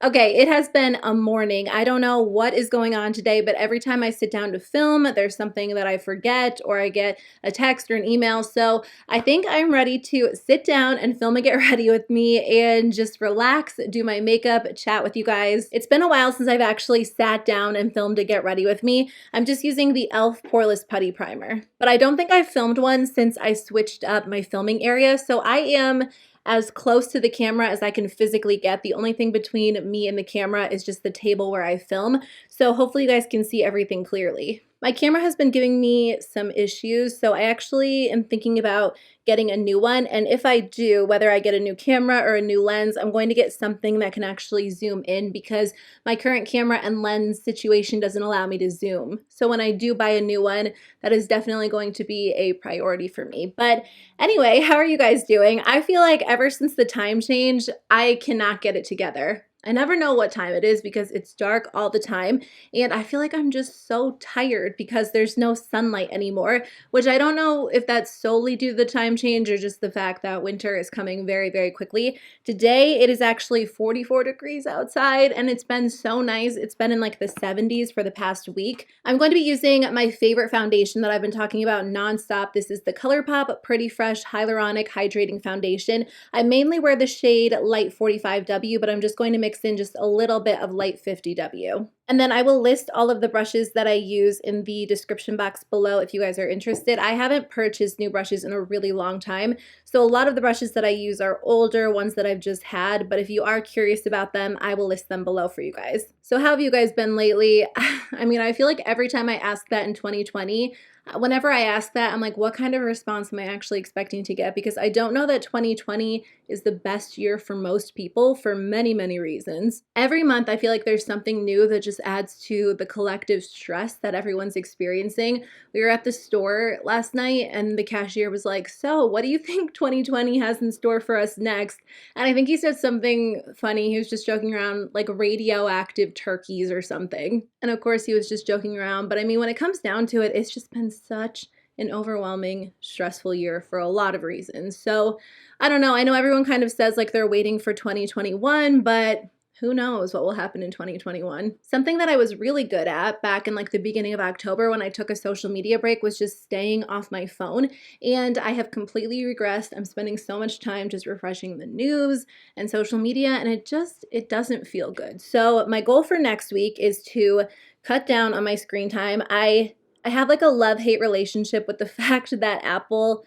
Okay, it has been a morning. I don't know what is going on today, but every time I sit down to film, there's something that I forget or I get a text or an email. So I think I'm ready to sit down and film and get ready with me and just relax, do my makeup, chat with you guys. It's been a while since I've actually sat down and filmed to get ready with me. I'm just using the e.l.f. Poreless Putty Primer, but I don't think I've filmed one since I switched up my filming area. So I am as close to the camera as I can physically get. The only thing between me and the camera is just the table where I film. So hopefully you guys can see everything clearly. My camera has been giving me some issues, so I actually am thinking about getting a new one. And if I do, whether I get a new camera or a new lens, I'm going to get something that can actually zoom in because my current camera and lens situation doesn't allow me to zoom. So when I do buy a new one, that is definitely going to be a priority for me. But anyway, how are you guys doing? I feel like ever since the time change, I cannot get it together. I never know what time it is because it's dark all the time, and I feel like I'm just so tired because there's no sunlight anymore, which I don't know if that's solely due to the time change or just the fact that winter is coming very, very quickly. Today, it is actually 44 degrees outside, and it's been so nice. It's been in like the 70s for the past week. I'm going to be using my favorite foundation that I've been talking about nonstop. This is the ColourPop Pretty Fresh Hyaluronic Hydrating Foundation. I mainly wear the shade Light 45W, but I'm just going to mix in just a little bit of Light 50W. And then I will list all of the brushes that I use in the description box below if you guys are interested. I haven't purchased new brushes in a really long time, so a lot of the brushes that I use are older, ones that I've just had, but if you are curious about them, I will list them below for you guys. So how have you guys been lately? I mean, I feel like every time I ask that in 2020, whenever I ask that, I'm like, what kind of response am I actually expecting to get? Because I don't know that 2020 is the best year for most people for many, many reasons. Every month, I feel like there's something new that just adds to the collective stress that everyone's experiencing. We were at the store last night and the cashier was like, so what do you think 2020 has in store for us next? And I think he said something funny. He was just joking around like radioactive turkeys or something. And of course he was just joking around. But I mean, when it comes down to it, it's just been such an overwhelming, stressful year for a lot of reasons. So I don't know. I know everyone kind of says like they're waiting for 2021, but who knows what will happen in 2021. Something that I was really good at back in like the beginning of October when I took a social media break was just staying off my phone, and I have completely regressed. I'm spending so much time just refreshing the news and social media, and it doesn't feel good. So my goal for next week is to cut down on my screen time. I have like a love-hate relationship with the fact that Apple,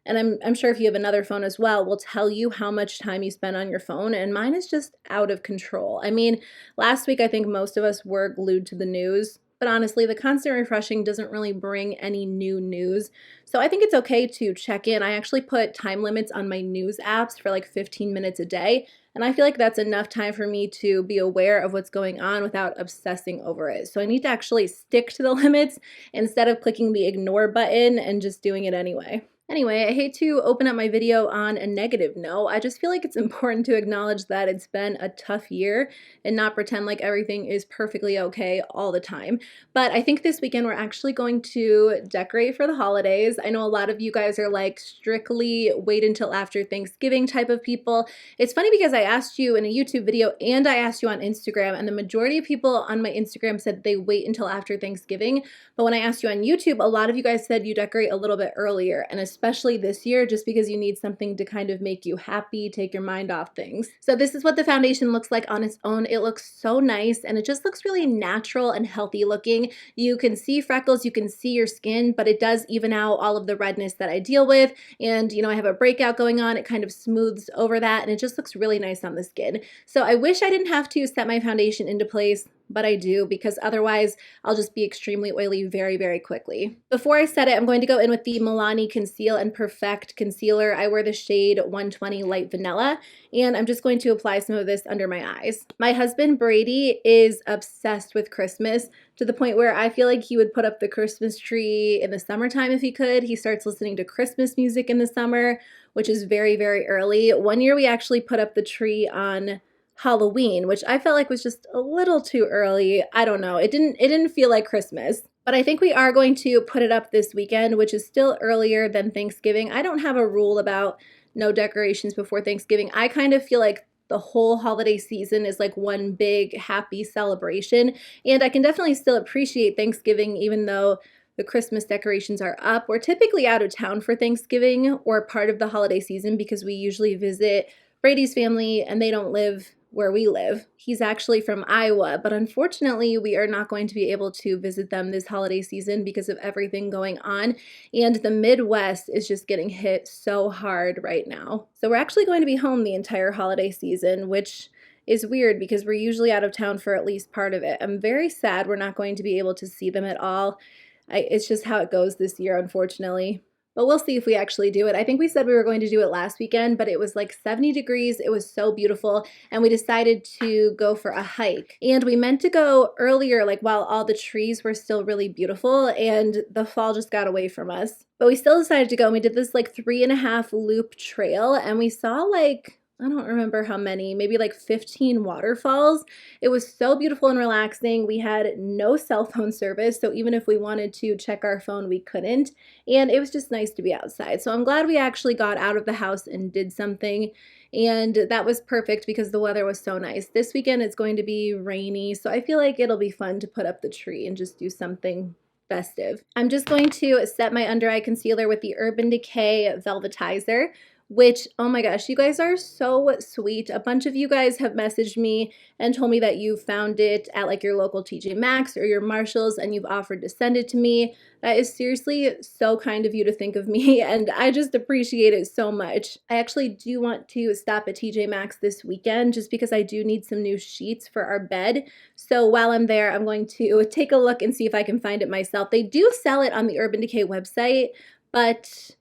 and I'm sure if you have another phone as well, will tell you how much time you spend on your phone, and mine is just out of control. I mean, last week I think most of us were glued to the news, but honestly, the constant refreshing doesn't really bring any new news. So I think it's okay to check in. I actually put time limits on my news apps for like 15 minutes a day, and I feel like that's enough time for me to be aware of what's going on without obsessing over it. So I need to actually stick to the limits instead of clicking the ignore button and just doing it anyway. Anyway, I hate to open up my video on a negative note. I just feel like it's important to acknowledge that it's been a tough year and not pretend like everything is perfectly okay all the time. But I think this weekend we're actually going to decorate for the holidays. I know a lot of you guys are like strictly wait until after Thanksgiving type of people. It's funny because I asked you in a YouTube video and I asked you on Instagram, and the majority of people on my Instagram said they wait until after Thanksgiving. But when I asked you on YouTube, a lot of you guys said you decorate a little bit earlier, and especially this year, just because you need something to kind of make you happy, take your mind off things. So this is what the foundation looks like on its own. It looks so nice, and it just looks really natural and healthy looking. You can see freckles, you can see your skin, but it does even out all of the redness that I deal with. And you know, I have a breakout going on. It kind of smooths over that, and it just looks really nice on the skin. So I wish I didn't have to set my foundation into place, but I do, because otherwise I'll just be extremely oily very, very quickly. Before I set it, I'm going to go in with the Milani Conceal and Perfect Concealer. I wear the shade 120 Light Vanilla, and I'm just going to apply some of this under my eyes. My husband Brady is obsessed with Christmas to the point where I feel like he would put up the Christmas tree in the summertime if he could. He starts listening to Christmas music in the summer, which is very, very early. One year we actually put up the tree on Halloween, which I felt like was just a little too early. I don't know. It didn't feel like Christmas. But I think we are going to put it up this weekend, which is still earlier than Thanksgiving. I don't have a rule about no decorations before Thanksgiving. I kind of feel like the whole holiday season is like one big happy celebration. And I can definitely still appreciate Thanksgiving even though the Christmas decorations are up. We're typically out of town for Thanksgiving or part of the holiday season because we usually visit Brady's family and they don't live where we live. He's actually from Iowa, but unfortunately we are not going to be able to visit them this holiday season because of everything going on, and the Midwest is just getting hit so hard right now. So we're actually going to be home the entire holiday season, which is weird because we're usually out of town for at least part of it. I'm very sad we're not going to be able to see them at all. It's just how it goes this year, unfortunately. But we'll see if we actually do it. I think we said we were going to do it last weekend, but it was like 70 degrees. It was so beautiful. And we decided to go for a hike. And we meant to go earlier, like while all the trees were still really beautiful, and the fall just got away from us. But we still decided to go, and we did this like 3.5 loop trail, and we saw like, I don't remember how many, maybe like 15 waterfalls. It was so beautiful and relaxing. We had no cell phone service, so even if we wanted to check our phone, we couldn't. And it was just nice to be outside. So I'm glad we actually got out of the house and did something. And that was perfect because the weather was so nice. This weekend it's going to be rainy, so I feel like it'll be fun to put up the tree and just do something festive. I'm just going to set my under eye concealer with the Urban Decay Velvetizer, which, oh my gosh, you guys are so sweet. A bunch of you guys have messaged me and told me that you found it at like your local TJ Maxx or your Marshalls and you've offered to send it to me. That is seriously so kind of you to think of me, and I just appreciate it so much. I actually do want to stop at TJ Maxx this weekend just because I do need some new sheets for our bed. So while I'm there, I'm going to take a look and see if I can find it myself. They do sell it on the Urban Decay website, but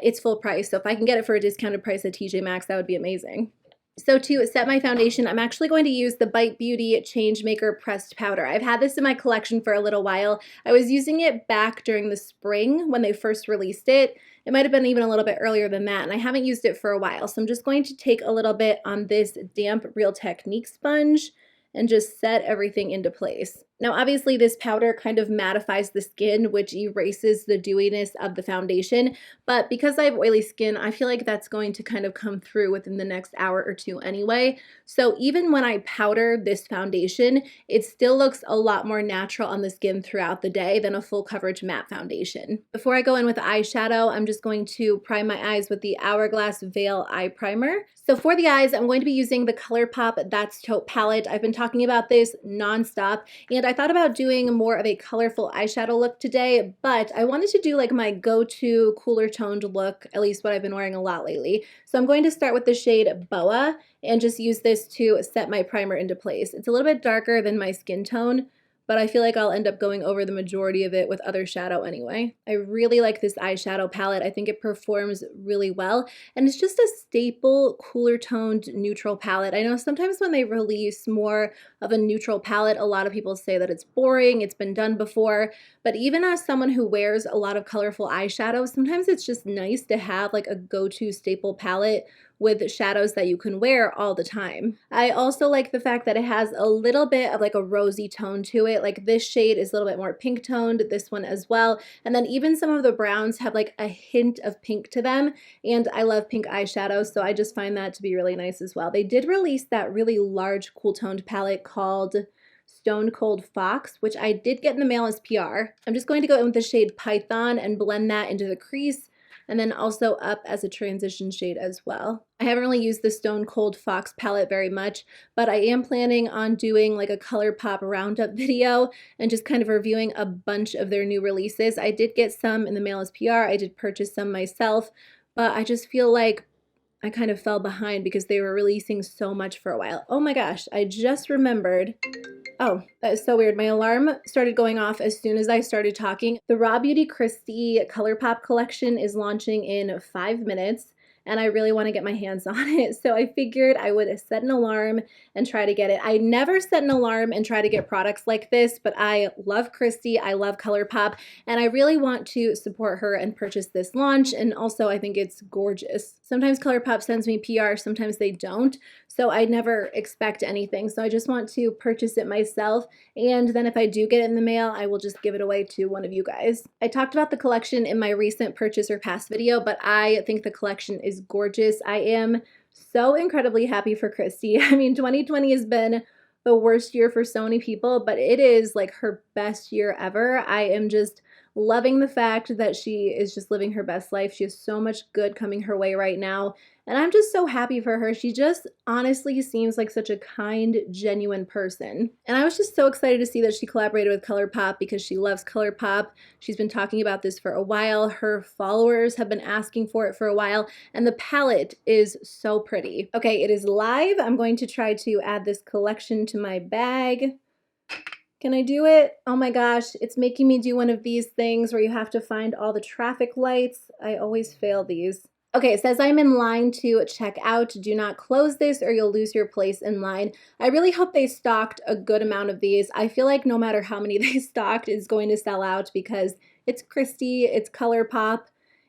it's full price, so if I can get it for a discounted price at TJ Maxx, that would be amazing. So to set my foundation, I'm actually going to use the Bite Beauty Changemaker Pressed Powder. I've had this in my collection for a little while. I was using it back during the spring when they first released it. It might have been even a little bit earlier than that, and I haven't used it for a while. So I'm just going to take a little bit on this damp Real Technique sponge and just set everything into place. Now, obviously, this powder kind of mattifies the skin, which erases the dewiness of the foundation, but because I have oily skin, I feel like that's going to kind of come through within the next hour or two anyway. So even when I powder this foundation, it still looks a lot more natural on the skin throughout the day than a full coverage matte foundation. Before I go in with the eyeshadow, I'm just going to prime my eyes with the Hourglass Veil Eye Primer. So for the eyes, I'm going to be using the ColourPop That's Taupe palette. I've been talking about this nonstop, and I thought about doing more of a colorful eyeshadow look today, but I wanted to do like my go-to cooler toned look, at least what I've been wearing a lot lately. So I'm going to start with the shade Boa and just use this to set my primer into place. It's a little bit darker than my skin tone, but I feel like I'll end up going over the majority of it with other shadow anyway. I really like this eyeshadow palette. I think it performs really well, and it's just a staple cooler toned neutral palette. I know sometimes when they release more of a neutral palette, a lot of people say that it's boring, it's been done before, but even as someone who wears a lot of colorful eyeshadow, sometimes it's just nice to have like a go-to staple palette with shadows that you can wear all the time. I also like the fact that it has a little bit of like a rosy tone to it. Like this shade is a little bit more pink toned, this one as well. And then even some of the browns have like a hint of pink to them. And I love pink eyeshadows, so I just find that to be really nice as well. They did release that really large cool toned palette called Stone Cold Fox, which I did get in the mail as PR. I'm just going to go in with the shade Python and blend that into the crease, and then also up as a transition shade as well. I haven't really used the Stone Cold Fox palette very much, but I am planning on doing like a ColourPop roundup video and just kind of reviewing a bunch of their new releases. I did get some in the mail as PR, I did purchase some myself, but I just feel like I kind of fell behind because they were releasing so much for a while. Oh my gosh, I just remembered. Oh, that is so weird. My alarm started going off as soon as I started talking. The RawBeautyKristi ColourPop collection is launching in 5 minutes, and I really want to get my hands on it. So I figured I would set an alarm and try to get it. I never set an alarm and try to get products like this, but I love Kristi, I love ColourPop, and I really want to support her and purchase this launch. And also I think it's gorgeous. Sometimes ColourPop sends me PR, sometimes they don't. So I never expect anything. So I just want to purchase it myself. And then if I do get it in the mail, I will just give it away to one of you guys. I talked about the collection in my recent purchase or pass video, but I think the collection is gorgeous. I am so incredibly happy for Kristi. I mean, 2020 has been the worst year for so many people, but it is like her best year ever. I am just loving the fact that she is just living her best life. She has so much good coming her way right now. And I'm just so happy for her. She just honestly seems like such a kind, genuine person. And I was just so excited to see that she collaborated with ColourPop because she loves ColourPop. She's been talking about this for a while. Her followers have been asking for it for a while. And the palette is so pretty. Okay, it is live. I'm going to try to add this collection to my bag. Can I do it? Oh my gosh, it's making me do one of these things where you have to find all the traffic lights. I always fail these. Okay, it says I'm in line to check out. Do not close this or you'll lose your place in line. I really hope they stocked a good amount of these. I feel like no matter how many they stocked, it's going to sell out because it's Kristi, it's ColourPop.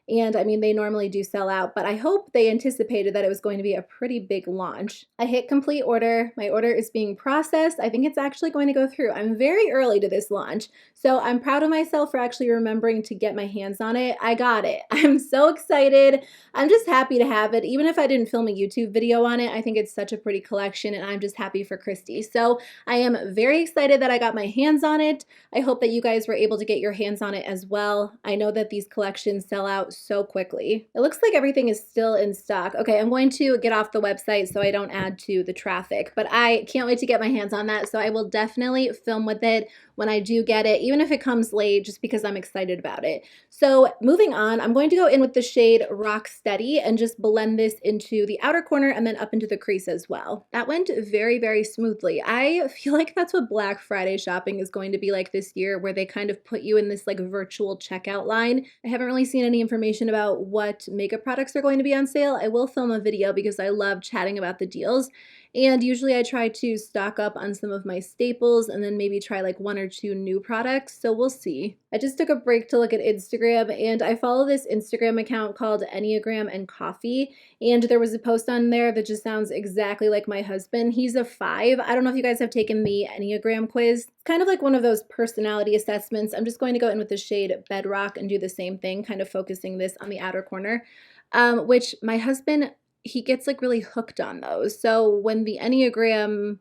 And I mean, they normally do sell out, but I hope they anticipated that it was going to be a pretty big launch. I hit complete order. My order is being processed. I think it's actually going to go through. I'm very early to this launch, so I'm proud of myself for actually remembering to get my hands on it. I got it. I'm so excited. I'm just happy to have it. Even if I didn't film a YouTube video on it, I think it's such a pretty collection and I'm just happy for Kristi. So I am very excited that I got my hands on it. I hope that you guys were able to get your hands on it as well. I know that these collections sell out so quickly. It looks like everything is still in stock. Okay, I'm going to get off the website so I don't add to the traffic, but I can't wait to get my hands on that. So I will definitely film with it when I do get it, even if it comes late, just because I'm excited about it. So moving on, I'm going to go in with the shade Rock Steady and just blend this into the outer corner and then up into the crease as well. That went very, very smoothly. I feel like that's what Black Friday shopping is going to be like this year, where they kind of put you in this like virtual checkout line. I haven't really seen any information about what makeup products are going to be on sale. I will film a video because I love chatting about the deals. And usually I try to stock up on some of my staples and then maybe try like 1 or 2 new products, so we'll see. I just took a break to look at Instagram and I follow this Instagram account called Enneagram and Coffee, and there was a post on there that just sounds exactly like my husband. He's a 5. I don't know if you guys have taken the Enneagram quiz. It's kind of like one of those personality assessments. I'm just going to go in with the shade Bedrock and do the same thing, kind of focusing this on the outer corner, which my husband, he gets like really hooked on those. So when the Enneagram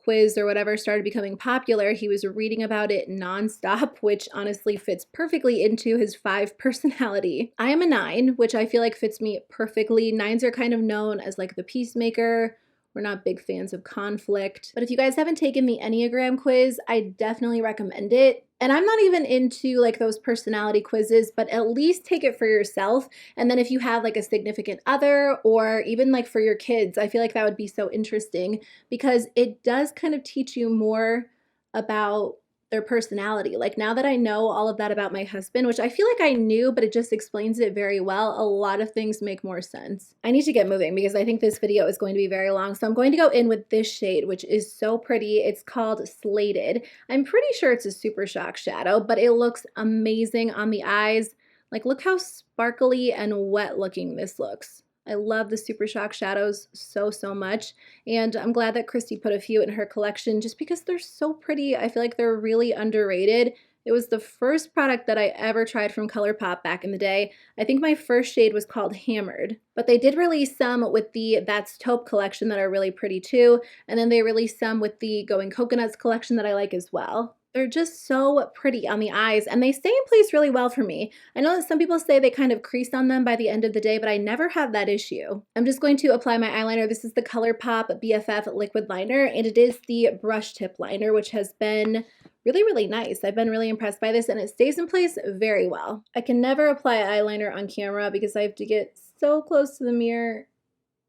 quiz or whatever started becoming popular, he was reading about it nonstop, which honestly fits perfectly into his 5 personality. I am a 9, which I feel like fits me perfectly. 9s are kind of known as like the peacemaker. We're not big fans of conflict. But if you guys haven't taken the Enneagram quiz, I definitely recommend it. And I'm not even into like those personality quizzes, but at least take it for yourself. And then if you have like a significant other or even like for your kids, I feel like that would be so interesting because it does kind of teach you more about their personality. Like now that I know all of that about my husband, which I feel like I knew, but it just explains it very well, a lot of things make more sense. I need to get moving because I think this video is going to be very long. So I'm going to go in with this shade, which is so pretty. It's called Slated. I'm pretty sure it's a Super Shock shadow, but it looks amazing on the eyes. Like look how sparkly and wet looking this looks. I love the Super Shock shadows so, so much. And I'm glad that Kristi put a few in her collection just because they're so pretty. I feel like they're really underrated. It was the first product that I ever tried from ColourPop back in the day. I think my first shade was called Hammered. But they did release some with the That's Taupe collection that are really pretty too. And then they released some with the Going Coconuts collection that I like as well. They're just so pretty on the eyes and they stay in place really well for me. I know that some people say they kind of crease on them by the end of the day, but I never have that issue. I'm just going to apply my eyeliner. This is the ColourPop BFF liquid liner and it is the brush tip liner, which has been really, really nice. I've been really impressed by this and it stays in place very well. I can never apply eyeliner on camera because I have to get so close to the mirror.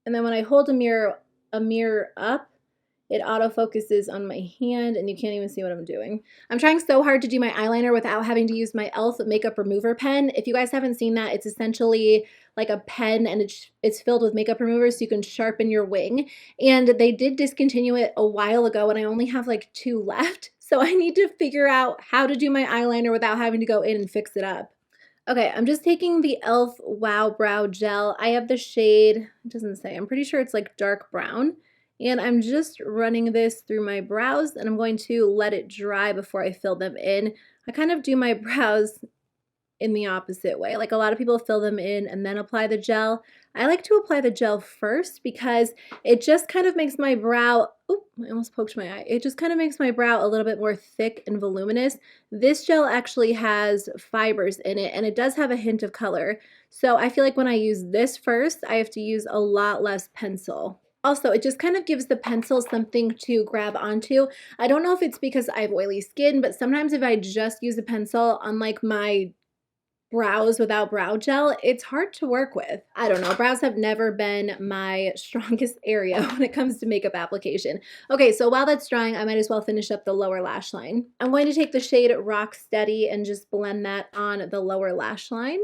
And then when I hold a mirror up, it autofocuses on my hand and you can't even see what I'm doing. I'm trying so hard to do my eyeliner without having to use my e.l.f. makeup remover pen. If you guys haven't seen that, it's essentially like a pen and it's filled with makeup removers so you can sharpen your wing. And they did discontinue it a while ago and I only have like 2 left. So I need to figure out how to do my eyeliner without having to go in and fix it up. Okay, I'm just taking the e.l.f. Wow Brow Gel. I have the shade, it doesn't say, I'm pretty sure it's like dark brown. And I'm just running this through my brows and I'm going to let it dry before I fill them in. I kind of do my brows in the opposite way. Like a lot of people fill them in and then apply the gel. I like to apply the gel first because it just kind of makes my brow, oh, I almost poked my eye. It just kind of makes my brow a little bit more thick and voluminous. This gel actually has fibers in it and it does have a hint of color. So I feel like when I use this first, I have to use a lot less pencil. Also, it just kind of gives the pencil something to grab onto. I don't know if it's because I have oily skin, but sometimes if I just use a pencil on like my brows without brow gel, it's hard to work with. I don't know, brows have never been my strongest area when it comes to makeup application. Okay, so while that's drying, I might as well finish up the lower lash line. I'm going to take the shade Rock Steady and just blend that on the lower lash line,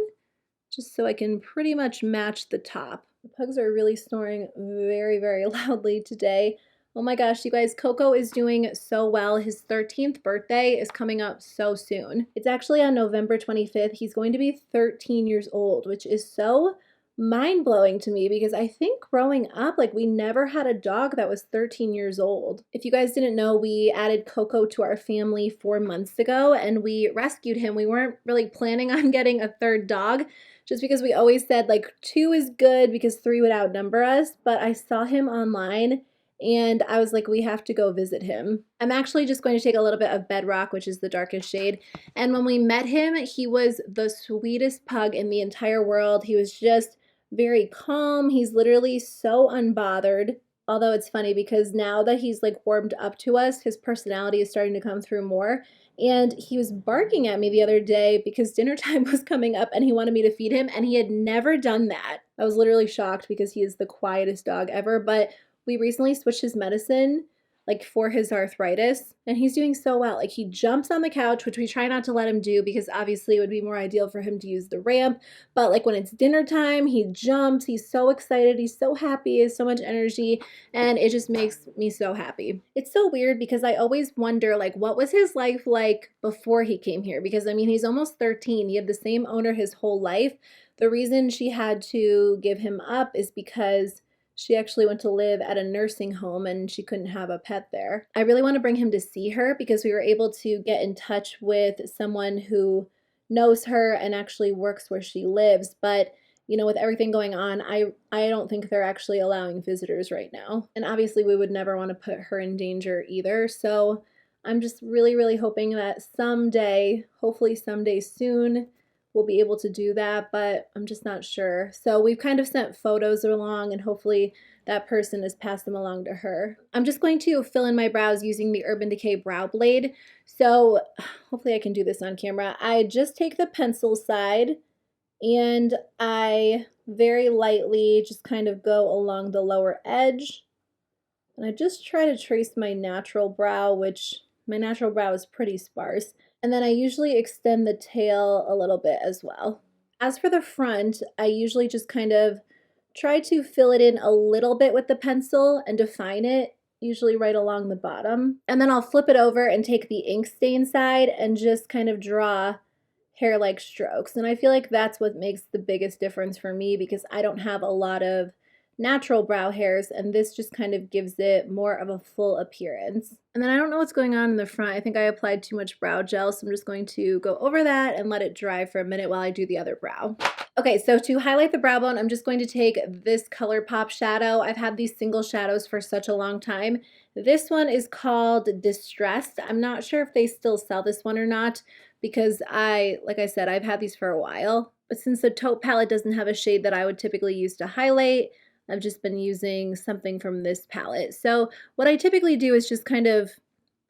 just so I can pretty much match the top. The pugs are really snoring very, very loudly today. Oh my gosh, you guys, Coco is doing so well. His 13th birthday is coming up so soon. It's actually on November 25th. He's going to be 13 years old, which is so mind-blowing to me because I think growing up, like, we never had a dog that was 13 years old. If you guys didn't know, we added Coco to our family 4 months ago and we rescued him. We weren't really planning on getting a third dog just because we always said like 2 is good because 3 would outnumber us, but I saw him online and I was like, we have to go visit him. I'm actually just going to take a little bit of Bedrock, which is the darkest shade. And when we met him, he was the sweetest pug in the entire world. He was just very calm. He's literally so unbothered. Although it's funny because now that he's like warmed up to us, his personality is starting to come through more. And he was barking at me the other day because dinner time was coming up and he wanted me to feed him, and he had never done that. I was literally shocked because he is the quietest dog ever, but we recently switched his medicine like for his arthritis, and he's doing so well. Like, he jumps on the couch, which we try not to let him do because obviously it would be more ideal for him to use the ramp, but like when it's dinner time, he jumps, he's so excited, he's so happy, he has so much energy, and it just makes me so happy. It's so weird because I always wonder, like, what was his life like before he came here? Because I mean, he's almost 13, he had the same owner his whole life. The reason she had to give him up is because she actually went to live at a nursing home and she couldn't have a pet there. I really want to bring him to see her because we were able to get in touch with someone who knows her and actually works where she lives. But, you know, with everything going on, I don't think they're actually allowing visitors right now. And obviously we would never want to put her in danger either. So I'm just really, really hoping that someday, hopefully someday soon, we'll be able to do that, but I'm just not sure. So we've kind of sent photos along and hopefully that person has passed them along to her. I'm just going to fill in my brows using the Urban Decay Brow Blade. So hopefully I can do this on camera. I just take the pencil side and I very lightly just kind of go along the lower edge. And I just try to trace my natural brow, which my natural brow is pretty sparse. And then I usually extend the tail a little bit as well. As for the front, I usually just kind of try to fill it in a little bit with the pencil and define it, usually right along the bottom. And then I'll flip it over and take the ink stain side and just kind of draw hair-like strokes. And I feel like that's what makes the biggest difference for me because I don't have a lot of natural brow hairs, and this just kind of gives it more of a full appearance. And then I don't know what's going on in the front. I think I applied too much brow gel, so I'm just going to go over that and let it dry for a minute while I do the other brow. Okay, so to highlight the brow bone, I'm just going to take this ColourPop shadow. I've had these single shadows for such a long time. This one is called Distressed. I'm not sure if they still sell this one or not because like I said, I've had these for a while. But since the Taupe palette doesn't have a shade that I would typically use to highlight, I've just been using something from this palette. So what I typically do is just kind of,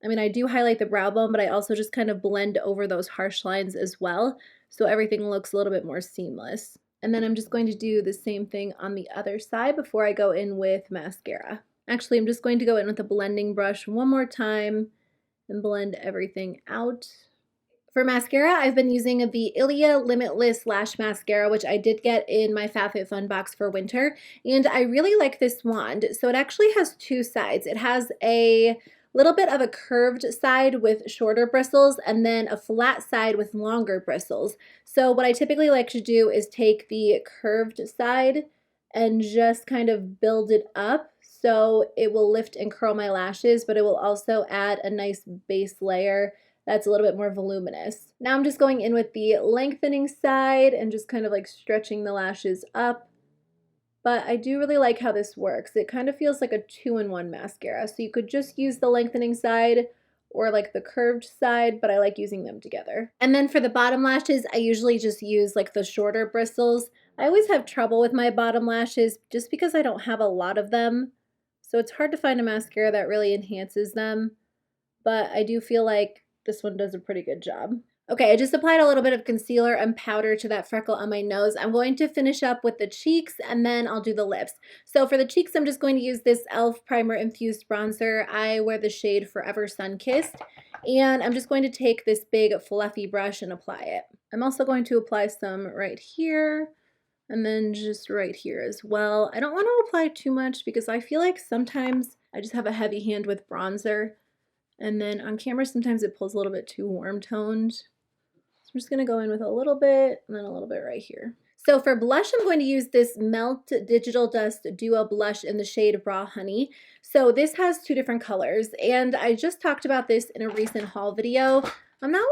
I mean, I do highlight the brow bone, but I also just kind of blend over those harsh lines as well, so everything looks a little bit more seamless. And then I'm just going to do the same thing on the other side before I go in with mascara. Actually, I'm just going to go in with a blending brush one more time and blend everything out. For mascara, I've been using the Ilia Limitless Lash Mascara, which I did get in my FabFitFun box for winter, and I really like this wand. So it actually has 2 sides. It has a little bit of a curved side with shorter bristles and then a flat side with longer bristles. So what I typically like to do is take the curved side and just kind of build it up so it will lift and curl my lashes, but it will also add a nice base layer that's a little bit more voluminous. Now I'm just going in with the lengthening side and just kind of like stretching the lashes up. but I do really like how this works. It kind of feels like a 2-in-1 mascara. So you could just use the lengthening side or like the curved side, but I like using them together. And then for the bottom lashes, I usually just use like the shorter bristles. I always have trouble with my bottom lashes just because I don't have a lot of them. So it's hard to find a mascara that really enhances them, but I do feel like this one does a pretty good job. Okay, I just applied a little bit of concealer and powder to that freckle on my nose. I'm going to finish up with the cheeks and then I'll do the lips. So for the cheeks, I'm just going to use this e.l.f. Primer Infused Bronzer. I wear the shade Forever Sun-Kissed. And I'm just going to take this big fluffy brush and apply it. I'm also going to apply some right here and then just right here as well. I don't want to apply too much because I feel like sometimes I just have a heavy hand with bronzer. And then on camera, sometimes it pulls a little bit too warm toned. I'm just going to go in with a little bit and then a little bit right here. So for blush, I'm going to use this Melt Digital Dust Duo Blush in the shade Raw Honey. So this has 2 different colors, and I just talked about this in a recent haul video. I'm not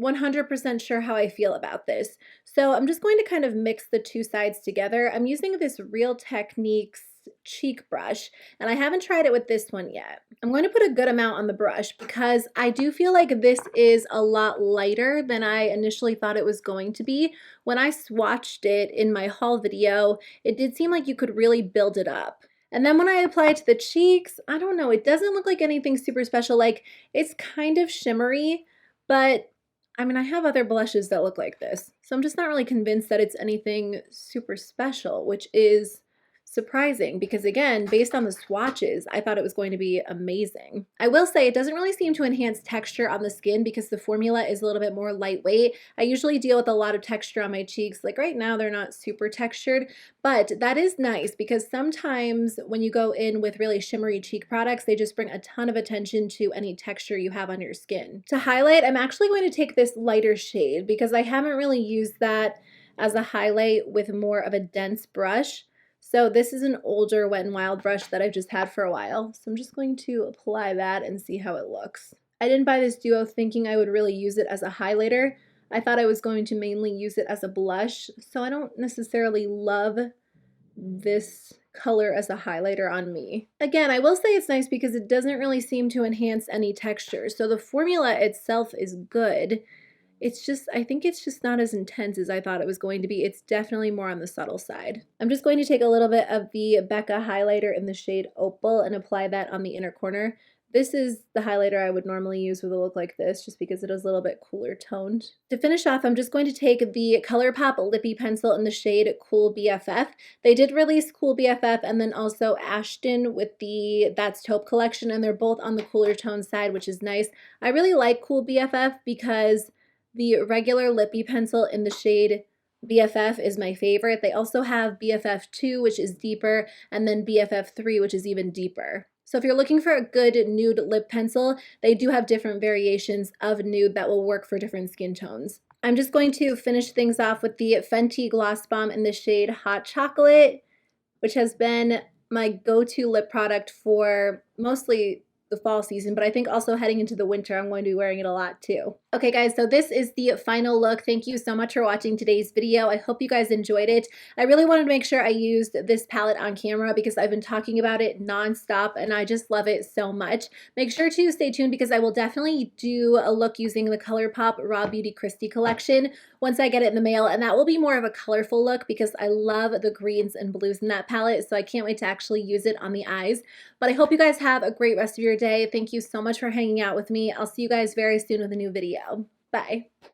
100% sure how I feel about this. So I'm just going to kind of mix the 2 sides together. I'm using this Real Techniques cheek brush, and I haven't tried it with this one yet. I'm going to put a good amount on the brush because I do feel like this is a lot lighter than I initially thought it was going to be. When I swatched it in my haul video, it did seem like you could really build it up. And then when I apply it to the cheeks, I don't know, it doesn't look like anything super special. Like, it's kind of shimmery, but I mean, I have other blushes that look like this. So I'm just not really convinced that it's anything super special, which is surprising because, again, based on the swatches, I thought it was going to be amazing. I will say it doesn't really seem to enhance texture on the skin because the formula is a little bit more lightweight. I usually deal with a lot of texture on my cheeks. Like right now, they're not super textured, but that is nice because sometimes when you go in with really shimmery cheek products, they just bring a ton of attention to any texture you have on your skin. To highlight, I'm actually going to take this lighter shade because I haven't really used that as a highlight with more of a dense brush. So this is an older Wet n Wild brush that I've just had for a while. So I'm just going to apply that and see how it looks. I didn't buy this duo thinking I would really use it as a highlighter. I thought I was going to mainly use it as a blush. So I don't necessarily love this color as a highlighter on me. Again, I will say it's nice because it doesn't really seem to enhance any texture. So the formula itself is good. It's just, I think it's just not as intense as I thought it was going to be. It's definitely more on the subtle side. I'm just going to take a little bit of the Becca highlighter in the shade Opal and apply that on the inner corner. This is the highlighter I would normally use with a look like this just because it is a little bit cooler toned. To finish off, I'm just going to take the ColourPop Lippy Pencil in the shade Cool BFF. They did release Cool BFF and then also Ashton with the That's Taupe collection, and they're both on the cooler tone side, which is nice. I really like Cool BFF because the regular lippy pencil in the shade BFF is my favorite. They also have BFF 2, which is deeper, and then BFF 3, which is even deeper. So if you're looking for a good nude lip pencil, they do have different variations of nude that will work for different skin tones. I'm just going to finish things off with the Fenty Gloss Bomb in the shade Hot Chocolate, which has been my go-to lip product for mostly the fall season, but I think also heading into the winter, I'm going to be wearing it a lot too. Okay guys, so this is the final look. Thank you so much for watching today's video. I hope you guys enjoyed it. I really wanted to make sure I used this palette on camera because I've been talking about it nonstop and I just love it so much. Make sure to stay tuned because I will definitely do a look using the ColourPop RawBeautyKristi Collection once I get it in the mail, and that will be more of a colorful look because I love the greens and blues in that palette, so I can't wait to actually use it on the eyes. But I hope you guys have a great rest of your day. Thank you so much for hanging out with me. I'll see you guys very soon with a new video. Bye.